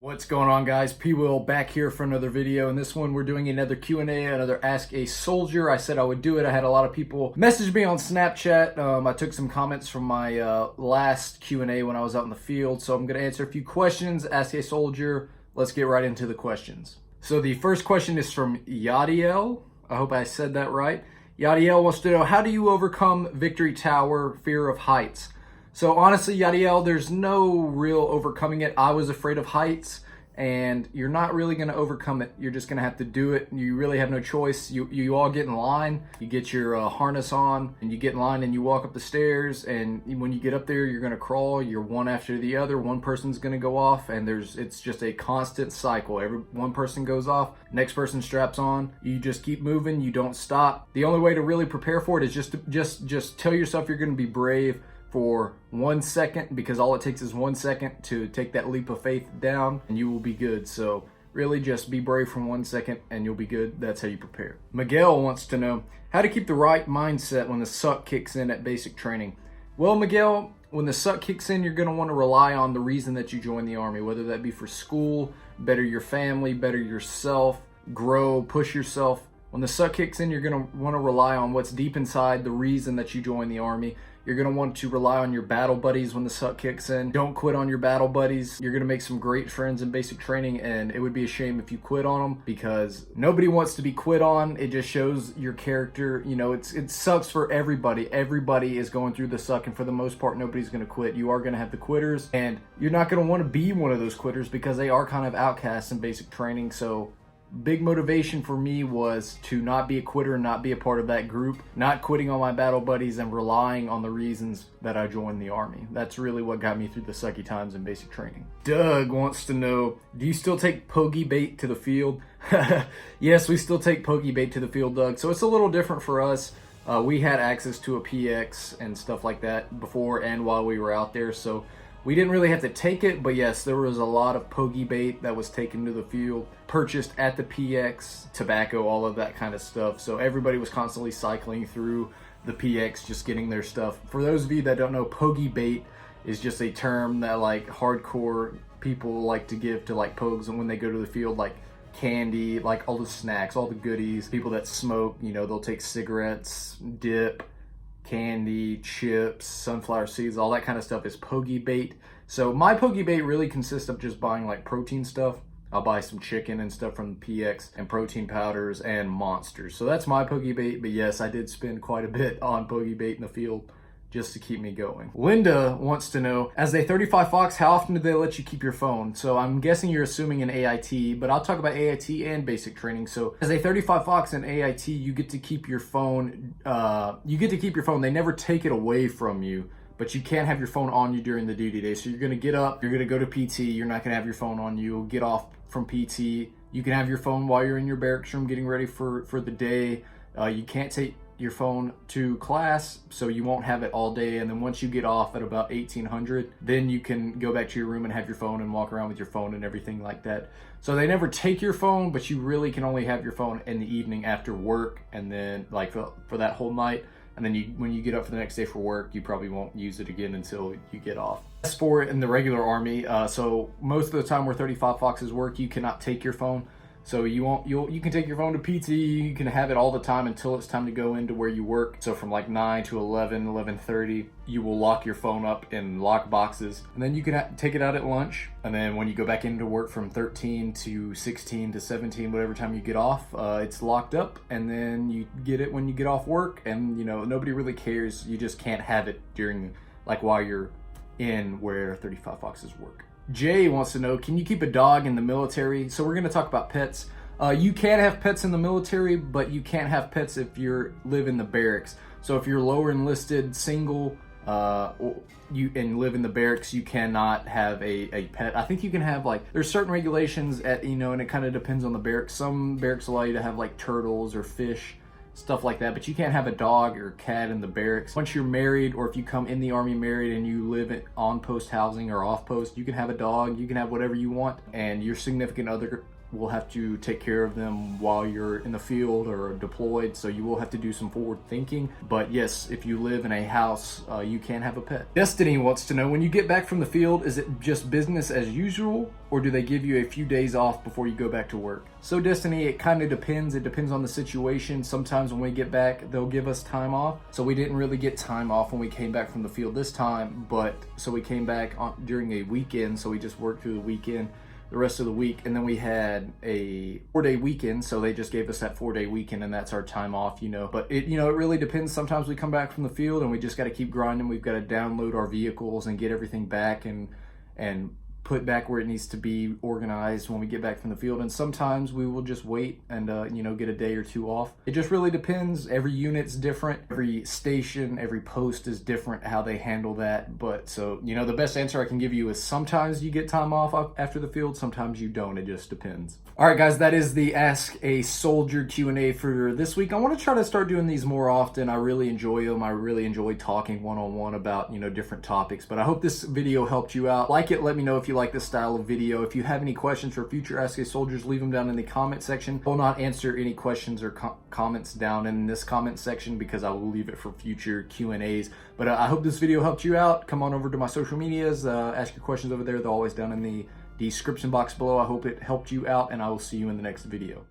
What's going on, guys? P-Will back here for another video. In this one, we're doing another Q&A, another Ask a Soldier. I said I would do it. I had a lot of people message me on Snapchat. I took some comments from my last Q&A when I was out in the field, so I'm going to answer a few questions. Ask a Soldier. Let's get right into the questions. So the first question is from Yadiel. I hope I said that right. Yadiel wants to know, how do you overcome Victory Tower fear of heights? So honestly, Yadiel, there's no real overcoming it. I was afraid of heights, and you're not really going to overcome it. You're just going to have to do it. You really have no choice. You all get in line. You get your harness on, and you get in line, and you walk up the stairs. And when you get up there, you're going to crawl. You're one after the other. One person's going to go off, and it's just a constant cycle. One person goes off, next person straps on. You just keep moving. You don't stop. The only way to really prepare for it is just tell yourself you're going to be brave for 1 second, because all it takes is 1 second to take that leap of faith down, and you will be good. So really just be brave for 1 second and you'll be good. That's how you prepare. Miguel wants to know how to keep the right mindset when the suck kicks in at basic training. Well, Miguel, when the suck kicks in, you're going to want to rely on the reason that you joined the Army, whether that be for school, better your family, better yourself, grow, push yourself. When the suck kicks in, you're going to want to rely on what's deep inside the reason that you joined the Army. You're going to want to rely on your battle buddies when the suck kicks in. Don't quit on your battle buddies. You're going to make some great friends in basic training, and it would be a shame if you quit on them, because nobody wants to be quit on. It just shows your character. You know, it sucks for everybody. Everybody is going through the suck, and for the most part, nobody's going to quit. You are going to have the quitters, and you're not going to want to be one of those quitters because they are kind of outcasts in basic training. So big motivation for me was to not be a quitter and not be a part of that group, not quitting on my battle buddies and relying on the reasons that I joined the Army. That's really what got me through the sucky times in basic training. Doug wants to know, do you still take POGey Bait to the field? Yes, we still take POGey Bait to the field, Doug. So it's a little different for us. We had access to a PX and stuff like that before and while we were out there, so we didn't really have to take it, but yes, there was a lot of POGey Bait that was taken to the field, purchased at the PX, tobacco, all of that kind of stuff. So everybody was constantly cycling through the PX, just getting their stuff. For those of you that don't know, POGey Bait is just a term that like hardcore people like to give to like pogues, and when they go to the field, like candy, like all the snacks, all the goodies. People that smoke, you know, they'll take cigarettes, dip, candy, chips, sunflower seeds, all that kind of stuff is POGey Bait. So my POGey Bait really consists of just buying like protein stuff. I'll buy some chicken and stuff from the PX and protein powders and monsters. So that's my POGey Bait, but yes, I did spend quite a bit on POGey Bait in the field just to keep me going. Linda wants to know, as a 35 Fox, how often do they let you keep your phone? So I'm guessing you're assuming an AIT, but I'll talk about AIT and basic training. So as a 35 Fox and AIT, you get to keep your phone. They never take it away from you, but you can't have your phone on you during the duty day. So you're gonna get up, you're gonna go to PT, you're not gonna have your phone on you, get off from PT. You can have your phone while you're in your barracks room getting ready for the day. You can't take your phone to class, so you won't have it all day. And then once you get off at about 1800, then you can go back to your room and have your phone and walk around with your phone and everything like that. So they never take your phone, but you really can only have your phone in the evening after work, and then like for that whole night. And then when you get up for the next day for work, you probably won't use it again until you get off. As for in the regular Army, so most of the time where 35 Foxes work, you cannot take your phone. So you can take your phone to PT, you can have it all the time until it's time to go into where you work. So from like 9 to 11, 11:30, you will lock your phone up in lock boxes. And then you can take it out at lunch. And then when you go back into work from 13 to 16 to 17, whatever time you get off, it's locked up. And then you get it when you get off work. And you know, nobody really cares. You just can't have it during, like while you're in where 35 Foxes work. Jay wants to know, can you keep a dog in the military? So we're going to talk about pets. You can have pets in the military, but you can't have pets if you live in the barracks. So if you're lower enlisted, single, and live in the barracks, you cannot have a pet. I think you can have like, there's certain regulations at, you know, and it kind of depends on the barracks. Some barracks allow you to have like turtles or fish, stuff like that, but you can't have a dog or cat in the barracks. Once you're married, or if you come in the Army married and you live on post housing or off post, you can have a dog, you can have whatever you want, and your significant will have to take care of them while you're in the field or deployed, so you will have to do some forward thinking. But yes, if you live in a house, you can have a pet. Destiny wants to know, when you get back from the field, is it just business as usual, or do they give you a few days off before you go back to work? So Destiny, it kind of depends. It depends on the situation. Sometimes when we get back, they'll give us time off. So we didn't really get time off when we came back from the field this time, but so we came back during a weekend, so we just worked through the weekend, the rest of the week, and then we had a 4-day weekend, so they just gave us that 4-day weekend, and that's our time off, you know. But it really depends. Sometimes we come back from the field and we just got to keep grinding. We've got to download our vehicles and get everything back and put back where it needs to be organized when we get back from the field. And sometimes we will just wait and get a day or two off. It just really depends. Every unit's different. Every station, every post is different how they handle that. But so, the best answer I can give you is sometimes you get time off after the field, sometimes you don't. It just depends. All right, guys, that is the Ask a Soldier Q&A for this week. I want to try to start doing these more often. I really enjoy them. I really enjoy talking one-on-one about, different topics. But I hope this video helped you out. Like it, let me know if you like this style of video. If you have any questions for future Ask a Soldiers, leave them down in the comment section. I will not answer any questions or comments down in this comment section because I will leave it for future Q&As. But I hope this video helped you out. Come on over to my social medias, ask your questions over there. They're always down in the description box below. I hope it helped you out, and I will see you in the next video.